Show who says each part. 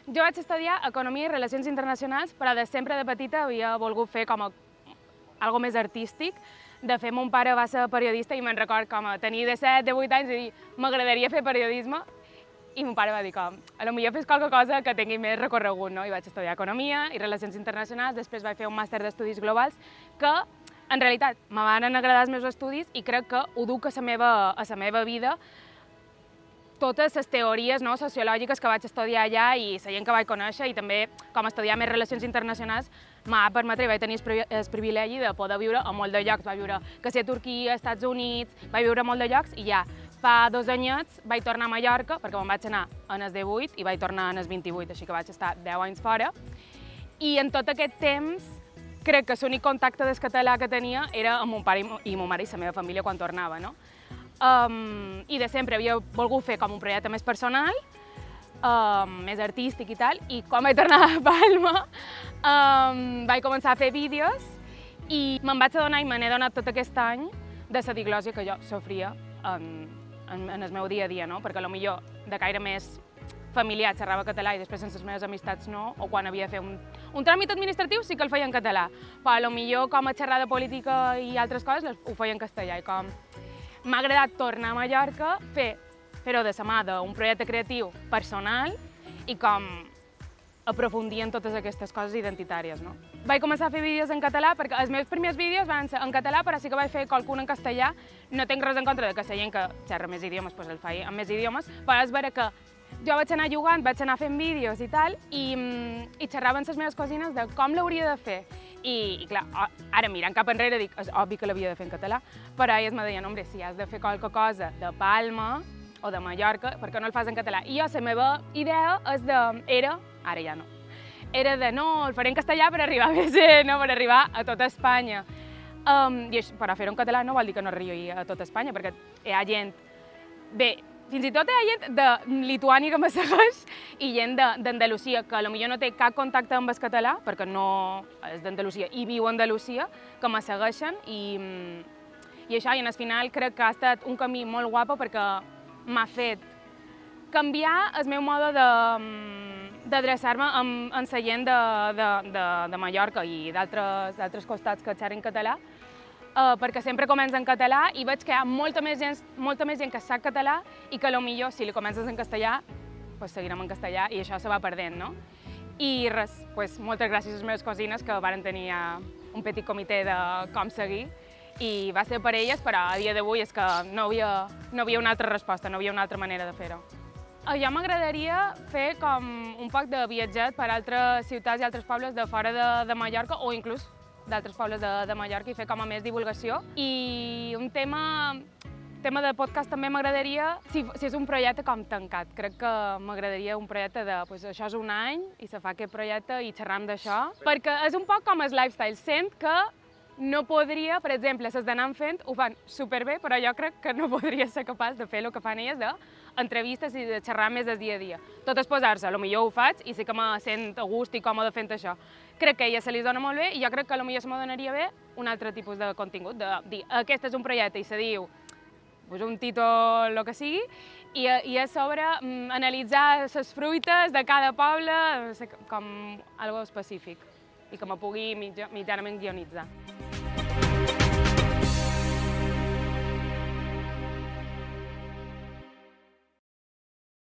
Speaker 1: Jo vaig estudiar Economia i Relacions Internacionals, però sempre de petita havia volgut fer com algo més artístic. De fet, mon pare va ser periodista i me'n record com a tenir de 7, de 8 anys i dir m'agradaria fer periodisme. I mon pare va dir com, potser fes qualque cosa que tingui més recorregut, no? I vaig estudiar Economia i Relacions Internacionals, després vaig fer un màster d'Estudis Globals, que en realitat me van agradar els meus estudis i crec que ho duc a la meva vida, totes les teories sociològiques que vaig estudiar allà i la gent que vaig conèixer, i també com a estudiar més relacions internacionals m'ha permetre i vaig tenir el privilegi de poder viure a molt de llocs. Vaig viure que si a Turquia, als Estats Units, vaig viure a molt de llocs i ja fa 2 anyets vaig tornar a Mallorca, perquè me'n vaig anar en els 18 i vaig tornar en els 28, així que vaig estar 10 anys fora. I en tot aquest temps crec que l'únic contacte del català que tenia era amb mon pare i mon mare i la meva família quan tornava, no? I de sempre havia volgut fer com un projecte més personal, més artístic i tal, i quan vaig tornar a Palma vaig començar a fer vídeos i me'n vaig adonar i me n'he donat tot aquest any de la diglòsia que jo sofria en el meu dia a dia, no? Perquè potser de caire més familiar xerrava català i després sense les meves amistats no, o quan havia de fer un tràmit administratiu sí que el feia en català, però potser com a xerrar de política i altres coses ho feia en castellà. I com m'ha agradat tornar a Mallorca, fer-ho de la mà d'un projecte creatiu personal i com aprofundir en totes aquestes coses identitàries, no? Vaig començar a fer vídeos en català perquè els meus primers vídeos van ser en català, però sí que vaig fer qualcun en castellà. No tinc res en contra de que la gent que xerra més idiomes doncs el faci en més idiomes, però és vera que jo vaig anar jugant, vaig anar fent vídeos i tal, i xerraven les meves cosines de com l'hauria de fer. I clar, ara mirant cap enrere dic, és obvi que l'havia de fer en català, però elles me deien, home, si has de fer qualque cosa de Palma o de Mallorca, per què no el fas en català? I jo, la meva idea era, ara ja no, era de no, el faré en castellà per arribar a ser, no, per arribar a tota Espanya. Però fer-ho en català no vol dir que no arribi a tota Espanya, perquè hi ha gent, bé, fins i tot hi ha gent de Lituània que me segueix i gent d'Andalusia, que potser no té cap contacte amb el català, perquè no és d'Andalusia i viu a Andalusia, que me segueixen i això, i al final crec que ha estat un camí molt guapo perquè m'ha fet canviar el meu mode d'adreçar-me amb la gent de Mallorca i d'altres costats que xerren català, perquè sempre comença en català i veig que hi ha molta més gent que sap català i que potser si li comences en castellà, doncs seguirem en castellà i això se va perdent, no? I res, moltes gràcies a les meves cosines que varen tenir un petit comitè de com seguir i va ser per elles, però a dia d'avui és que no havia una altra resposta, no havia una altra manera de fer-ho. A jo m'agradaria fer com un poc de viatget per altres ciutats i altres pobles de fora de Mallorca o inclús d'altres pobles de Mallorca i fer com a més divulgació. I un tema de podcast també m'agradaria, si és un projecte com tancat. Crec que m'agradaria un projecte de, això és un any i se fa aquest projecte i xerram d'això, perquè és un poc com el lifestyle. Sent que no podria, per exemple, les d'anar fent ho fan superbé, però jo crec que no podria ser capaç de fer el que fan elles d'entrevistes i de xerrar més del dia a dia. Tot és posar-se, potser ho faig i sí que me sent a gust i còmode fent això. Crec que a ella se li dona molt bé i jo crec que potser se me donaria bé un altre tipus de contingut, de dir, aquest és un projecte i se diu un títol, el que sigui, i a sobre analitzar les fruites de cada poble com algo específic i que me pugui mitjanament guionitzar.